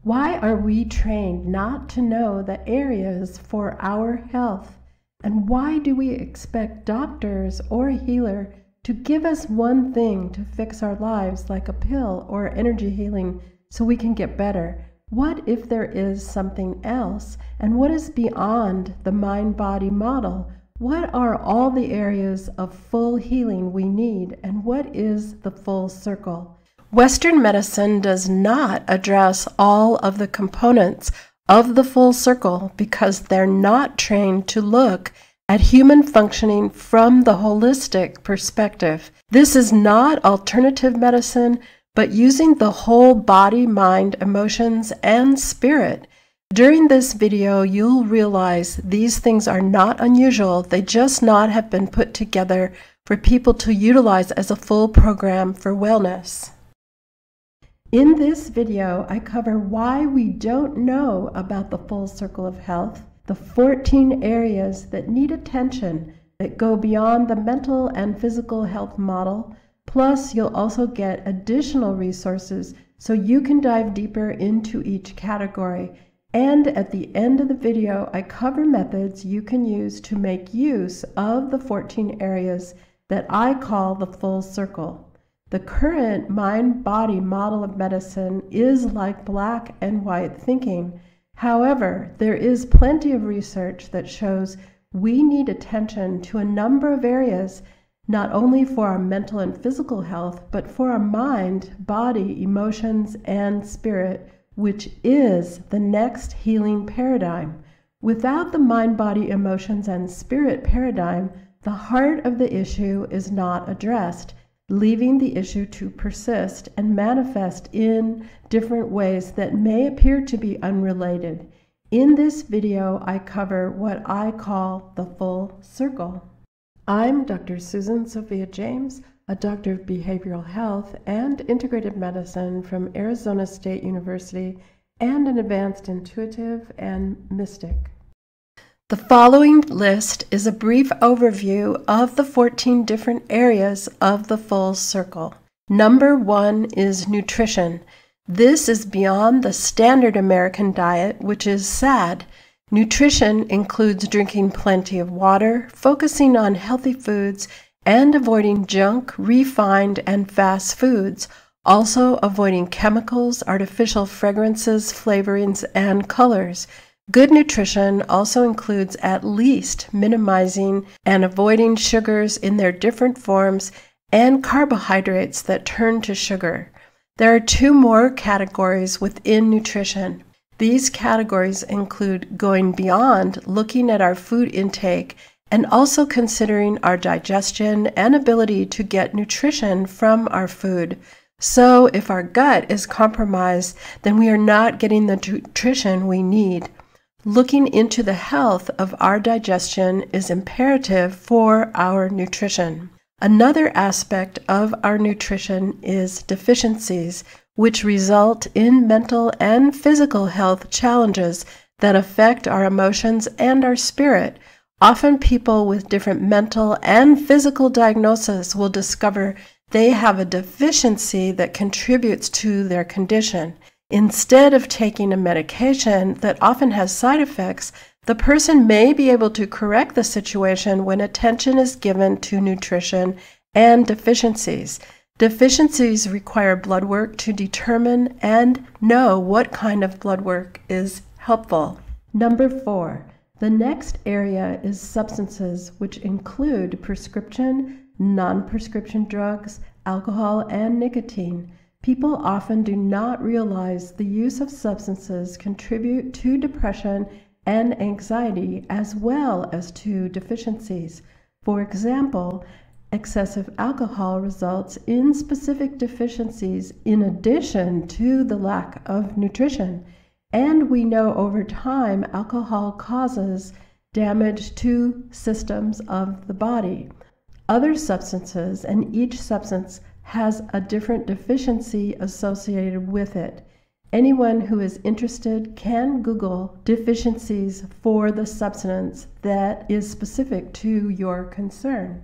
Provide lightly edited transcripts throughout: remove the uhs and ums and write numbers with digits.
Why are we trained not to know the areas for our health? And why do we expect doctors or a healer to give us one thing to fix our lives, like a pill or energy healing, so we can get better? What if there is something else? And what is beyond the mind-body model? What are all the areas of full healing we need, and what is the full circle? Western medicine does not address all of the components of the full circle because they're not trained to look at human functioning from the holistic perspective. This is not alternative medicine, but using the whole body, mind, emotions, and spirit. During this video, you'll realize these things are not unusual. They just not have been put together for people to utilize as a full program for wellness. In this video, I cover why we don't know about the full circle of health, the 14 areas that need attention that go beyond the mental and physical health model. Plus, you'll also get additional resources so you can dive deeper into each category. And at the end of the video, I cover methods you can use to make use of the 14 areas that I call the full circle. The current mind-body model of medicine is like black and white thinking. However, there is plenty of research that shows we need attention to a number of areas, not only for our mental and physical health, but for our mind, body, emotions, and spirit, which is the next healing paradigm. Without the mind, body, emotions, and spirit paradigm, the heart of the issue is not addressed, leaving the issue to persist and manifest in different ways that may appear to be unrelated. In this video, I cover what I call the full circle. I'm Dr. Susan Sophia James, a doctor of behavioral health and integrative medicine from Arizona State University and an advanced intuitive and mystic. The following list is a brief overview of the 14 different areas of the full circle. Number 1 is nutrition. This is beyond the standard American diet, which is sad. Nutrition includes drinking plenty of water, focusing on healthy foods, and avoiding junk, refined, and fast foods. Also avoiding chemicals, artificial fragrances, flavorings, and colors. Good nutrition also includes at least minimizing and avoiding sugars in their different forms and carbohydrates that turn to sugar. There are 2 more categories within nutrition. These categories include going beyond looking at our food intake and also considering our digestion and ability to get nutrition from our food. So if our gut is compromised, then we are not getting the nutrition we need. Looking into the health of our digestion is imperative for our nutrition. Another aspect of our nutrition is deficiencies, which result in mental and physical health challenges that affect our emotions and our spirit. Often people with different mental and physical diagnoses will discover they have a deficiency that contributes to their condition. Instead of taking a medication that often has side effects, the person may be able to correct the situation when attention is given to nutrition and deficiencies. Deficiencies require blood work to determine and know what kind of blood work is helpful. Number 4. The next area is substances, which include prescription, non-prescription drugs, alcohol, and nicotine. People often do not realize the use of substances contribute to depression and anxiety as well as to deficiencies. For example, excessive alcohol results in specific deficiencies in addition to the lack of nutrition. And we know over time alcohol causes damage to systems of the body. Other substances, and each substance has a different deficiency associated with it. Anyone who is interested can Google deficiencies for the substance that is specific to your concern.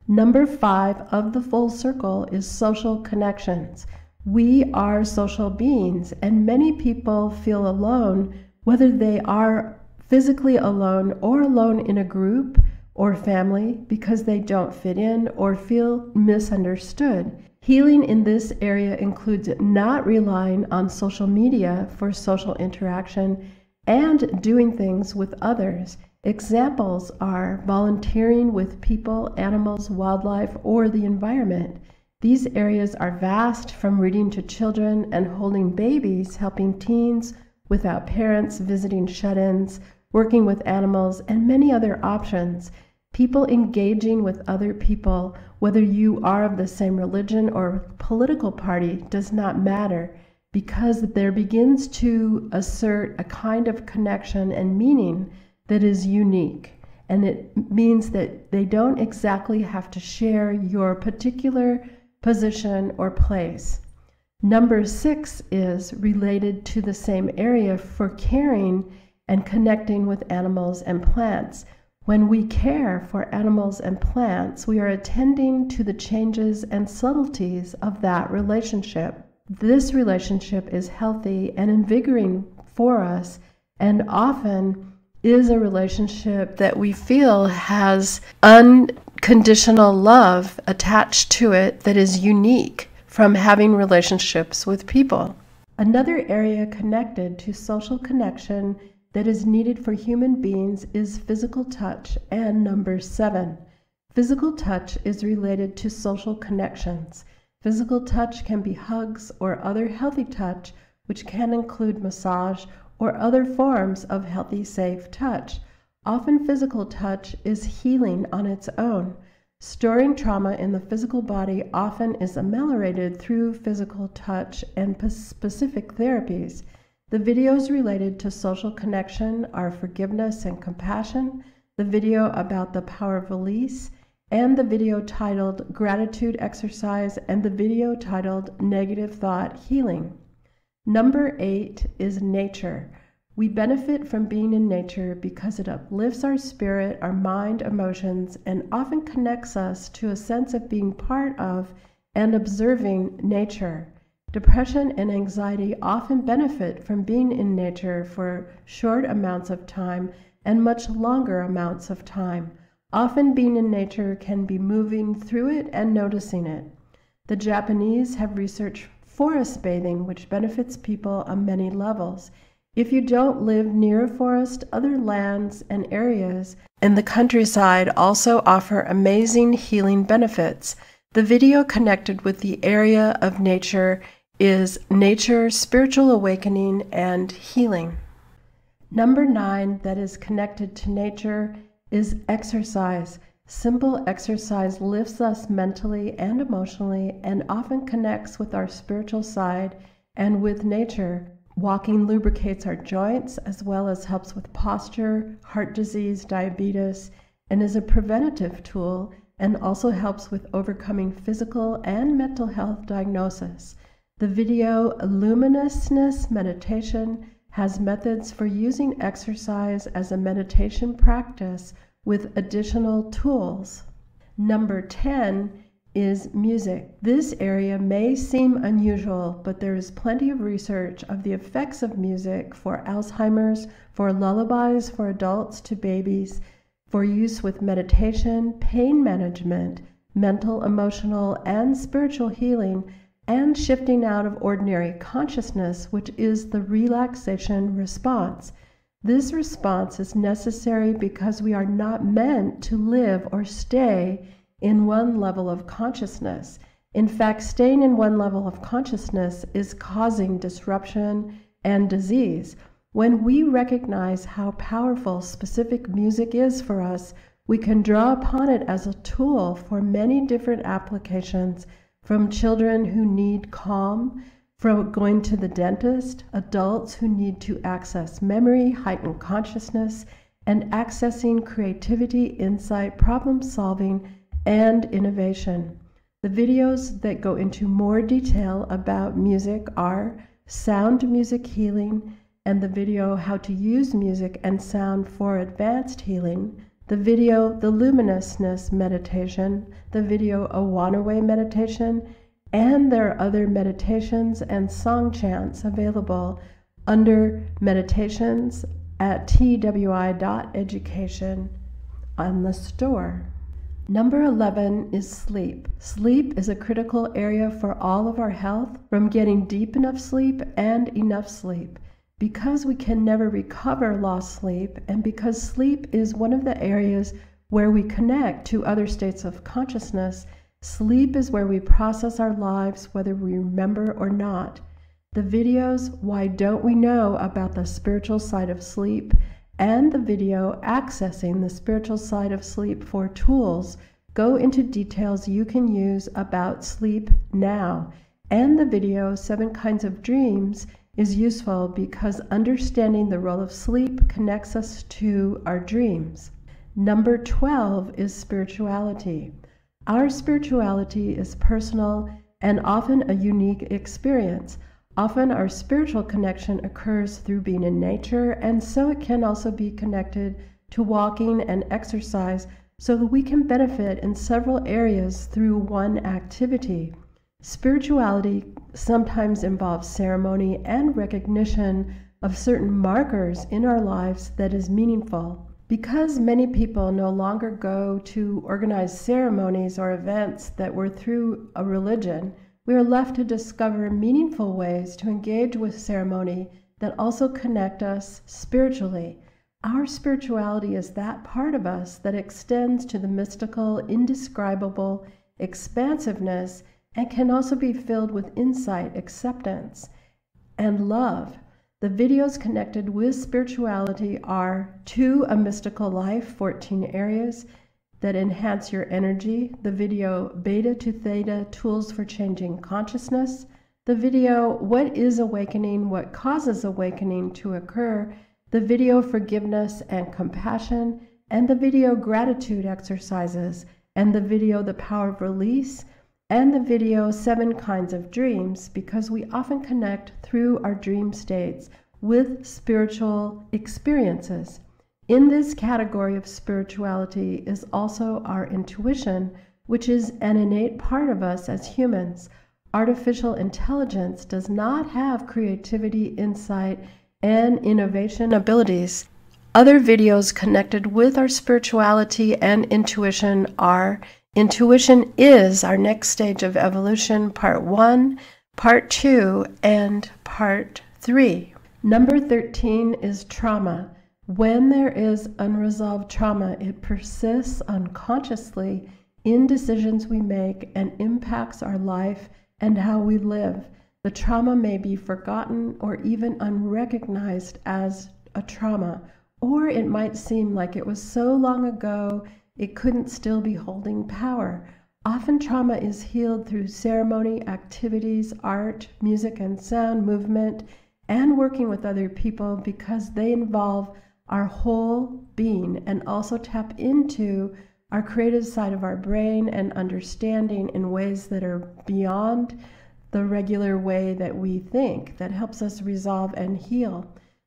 Number 5 of the full circle is social connections, We are social beings, and many people feel alone, whether they are physically alone or alone in a group or family, because they don't fit in or feel misunderstood. Healing in this area includes not relying on social media for social interaction and doing things with others. Examples are volunteering with people, animals, wildlife, or the environment. These areas are vast, from reading to children and holding babies, helping teens without parents, visiting shut-ins, working with animals, and many other options. People engaging with other people, whether you are of the same religion or political party, does not matter, because there begins to assert a kind of connection and meaning that is unique. And it means that they don't exactly have to share your particular position or place. Number 6 is related to the same area for caring and connecting with animals and plants. When we care for animals and plants, we are attending to the changes and subtleties of that relationship. This relationship is healthy and invigorating for us, and often is a relationship that we feel has unconditional love attached to it that is unique from having relationships with people. Another area connected to social connection that is needed for human beings is physical touch, and number 7. Physical touch is related to social connections. Physical touch can be hugs or other healthy touch, which can include massage or other forms of healthy, safe touch. Often physical touch is healing on its own. Storing trauma in the physical body often is ameliorated through physical touch and specific therapies. The videos related to social connection are forgiveness and compassion, the video about the power of release, and the video titled Gratitude Exercise, and the video titled Negative Thought Healing. Number 8 is nature. We benefit from being in nature because it uplifts our spirit, our mind, emotions, and often connects us to a sense of being part of and observing nature. Depression and anxiety often benefit from being in nature for short amounts of time and much longer amounts of time. Often being in nature can be moving through it and noticing it. The Japanese have researched forest bathing, which benefits people on many levels. If you don't live near a forest, other lands and areas in the countryside also offer amazing healing benefits. The video connected with the area of nature is Nature, Spiritual Awakening, and Healing. Number 9 that is connected to nature is exercise. Simple exercise lifts us mentally and emotionally and often connects with our spiritual side and with nature. Walking lubricates our joints as well as helps with posture, heart disease, diabetes, and is a preventative tool and also helps with overcoming physical and mental health diagnosis. The video Luminousness Meditation has methods for using exercise as a meditation practice with additional tools. Number 10 is music. This area may seem unusual, but there is plenty of research of the effects of music for Alzheimer's, for lullabies for adults to babies, for use with meditation, pain management, mental, emotional, and spiritual healing, and shifting out of ordinary consciousness, which is the relaxation response. This response is necessary because we are not meant to live or stay in one level of consciousness. In fact, staying in one level of consciousness is causing disruption and disease. When we recognize how powerful specific music is for us, we can draw upon it as a tool for many different applications, from children who need calm, from going to the dentist, adults who need to access memory, heightened consciousness, and accessing creativity, insight, problem solving, and innovation. The videos that go into more detail about music are Sound Music Healing, and the video How to Use Music and Sound for Advanced Healing, the video The Luminousness Meditation, the video A One-Away Meditation, And there are other meditations and song chants available under Meditations at twi.education on the store. Number 11 is sleep. Sleep is a critical area for all of our health, from getting deep enough sleep and enough sleep. Because we can never recover lost sleep, and because sleep is one of the areas where we connect to other states of consciousness, sleep is where we process our lives, whether we remember or not. The videos, Why Don't We Know About the Spiritual Side of Sleep, and the video, Accessing the Spiritual Side of Sleep for Tools, go into details you can use about sleep now. And the video, 7 Kinds of Dreams, is useful because understanding the role of sleep connects us to our dreams. Number 12 is spirituality. Our spirituality is personal and often a unique experience. Often our spiritual connection occurs through being in nature, and so it can also be connected to walking and exercise, so that we can benefit in several areas through one activity. Spirituality sometimes involves ceremony and recognition of certain markers in our lives that is meaningful. Because many people no longer go to organized ceremonies or events that were through a religion, we are left to discover meaningful ways to engage with ceremony that also connect us spiritually. Our spirituality is that part of us that extends to the mystical, indescribable expansiveness, and can also be filled with insight, acceptance, and love. The videos connected with spirituality are To a Mystical Life, 14 Areas that Enhance Your Energy, the video Beta to Theta, Tools for Changing Consciousness, the video What is Awakening, What Causes Awakening to Occur, the video Forgiveness and Compassion, and the video Gratitude Exercises, and the video The Power of Release, and the video 7 Kinds of Dreams, because we often connect through our dream states with spiritual experiences. In this category of spirituality is also our intuition, which is an innate part of us as humans. Artificial intelligence does not have creativity, insight, and innovation abilities. Other videos connected with our spirituality and intuition are Intuition Is Our Next Stage of Evolution, Part 1, Part 2, and Part 3. Number 13 is trauma. When there is unresolved trauma, it persists unconsciously in decisions we make and impacts our life and how we live. The trauma may be forgotten or even unrecognized as a trauma, or it might seem like it was so long ago it couldn't still be holding power. Often trauma is healed through ceremony, activities, art, music and sound, movement, and working with other people, because they involve our whole being and also tap into our creative side of our brain and understanding in ways that are beyond the regular way that we think, that helps us resolve and heal.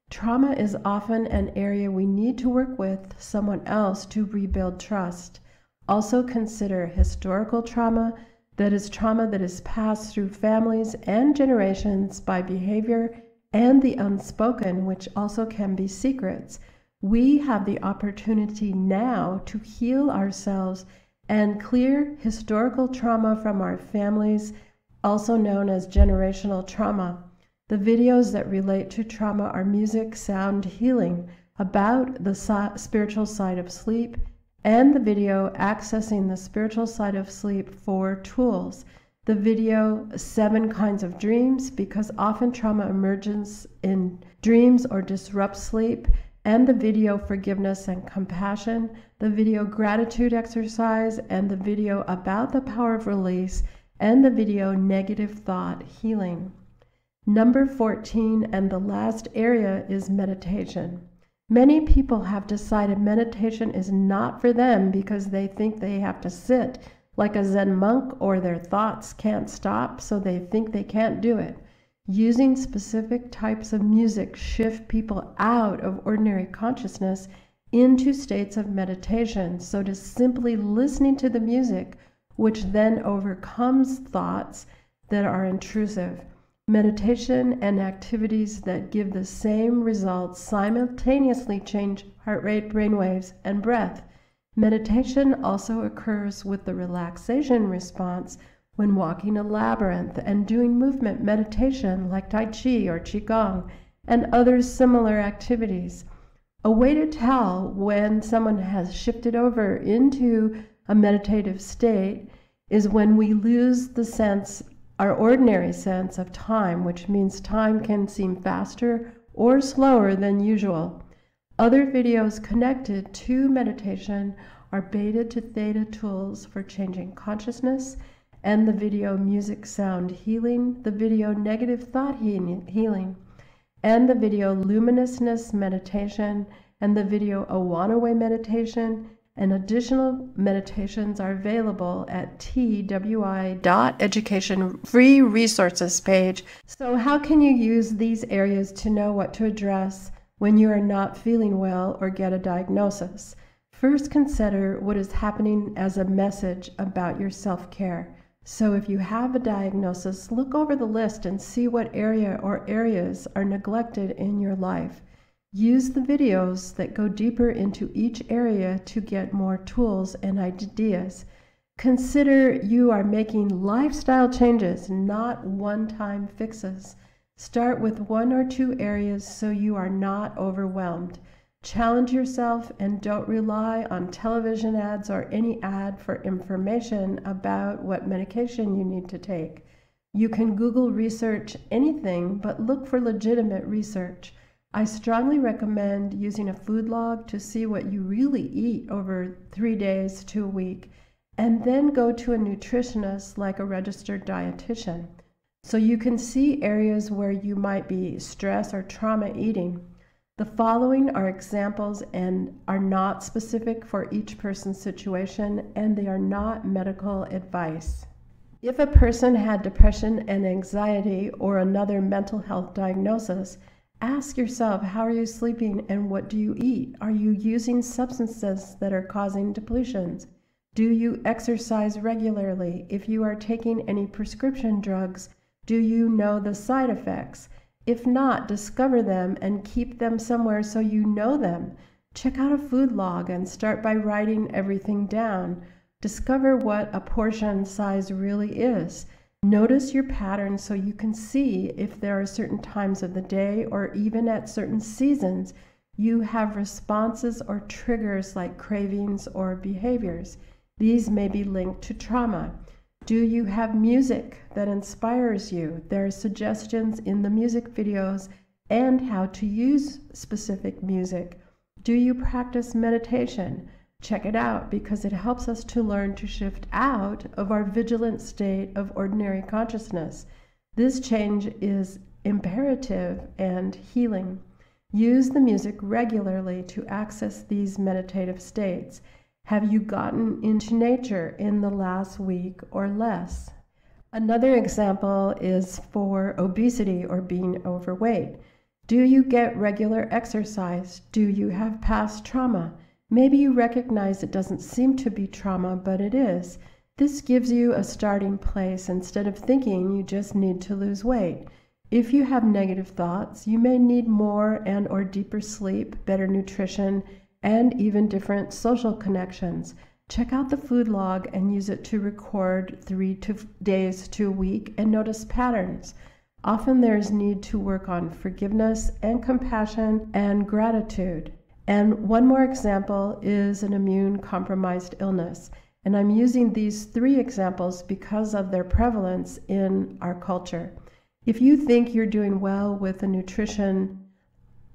Trauma is often an area we need to work with someone else to rebuild trust. Also consider historical trauma, that is trauma that is passed through families and generations by behavior, and the unspoken, which also can be secrets. We have the opportunity now to heal ourselves and clear historical trauma from our families, also known as generational trauma. The videos that relate to trauma are Music, Sound, Healing, about the spiritual side of sleep, and the video Accessing the Spiritual Side of Sleep for Tools. The video 7 Kinds of Dreams, because often trauma emerges in dreams or disrupts sleep, and the video Forgiveness and Compassion, the video Gratitude Exercise, and the video About the Power of Release, and the video Negative Thought Healing. Number 14, and the last area, is meditation. Many people have decided meditation is not for them because they think they have to sit like a Zen monk, or their thoughts can't stop, so they think they can't do it. Using specific types of music shift people out of ordinary consciousness into states of meditation. So to simply listening to the music, which then overcomes thoughts, that are intrusive. Meditation and activities that give the same results simultaneously change heart rate, brainwaves, and breath. Meditation also occurs with the relaxation response when walking a labyrinth and doing movement meditation like Tai Chi or Qigong and other similar activities. A way to tell when someone has shifted over into a meditative state is when we lose the sense, our ordinary sense of time, which means time can seem faster or slower than usual. Other videos connected to meditation are beta to theta tools for changing consciousness, and the video music sound healing, the video negative thought healing, and the video luminousness meditation, and the video Awanaway meditation, and additional meditations are available at twi.education free resources page. So how can you use these areas to know what to address when you are not feeling well or get a diagnosis? First, consider what is happening as a message about your self-care. So if you have a diagnosis, look over the list and see what area or areas are neglected in your life. Use the videos that go deeper into each area to get more tools and ideas. Consider you are making lifestyle changes, not one-time fixes. Start with 1 or 2 areas so you are not overwhelmed. Challenge yourself and don't rely on television ads or any ad for information about what medication you need to take. You can Google research anything, but look for legitimate research. I strongly recommend using a food log to see what you really eat over 3 days to a week, and then go to a nutritionist like a registered dietitian, so you can see areas where you might be stress or trauma eating. The following are examples and are not specific for each person's situation, and they are not medical advice. If a person had depression and anxiety or another mental health diagnosis, ask yourself, how are you sleeping and what do you eat? Are you using substances that are causing depletions? Do you exercise regularly? If you are taking any prescription drugs, do you know the side effects? If not, discover them and keep them somewhere so you know them. Check out a food log and start by writing everything down. Discover what a portion size really is. Notice your patterns so you can see if there are certain times of the day or even at certain seasons you have responses or triggers like cravings or behaviors. These may be linked to trauma. Do you have music that inspires you? There are suggestions in the music videos and how to use specific music. Do you practice meditation? Check it out because it helps us to learn to shift out of our vigilant state of ordinary consciousness. This change is imperative and healing. Use the music regularly to access these meditative states. Have you gotten into nature in the last week or less? Another example is for obesity or being overweight. Do you get regular exercise? Do you have past trauma? Maybe you recognize it doesn't seem to be trauma, but it is. This gives you a starting place instead of thinking you just need to lose weight. If you have negative thoughts, you may need more and or deeper sleep, better nutrition, and even different social connections. Check out the food log and use it to record 3 days to a week and notice patterns. Often there's need to work on forgiveness and compassion and gratitude. And one more example is an immune-compromised illness. And I'm using these 3 examples because of their prevalence in our culture. If you think you're doing well with the nutrition,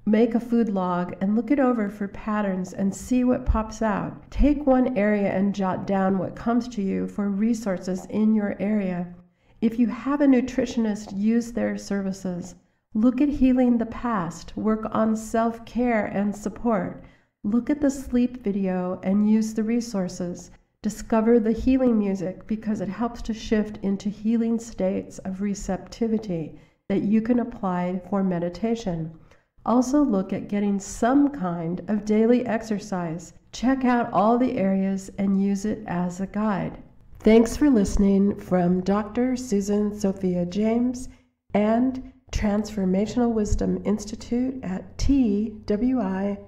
make a food log and look it over for patterns and see what pops out. Take one area and jot down what comes to you for resources in your area. If you have a nutritionist, use their services. Look at healing the past. Work on self-care and support. Look at the sleep video and use the resources. Discover the healing music because it helps to shift into healing states of receptivity that you can apply for meditation. Also look at getting some kind of daily exercise. Check out all the areas and use it as a guide. Thanks for listening from Dr. Susan Sophia James and Transformational Wisdom Institute at twi.education.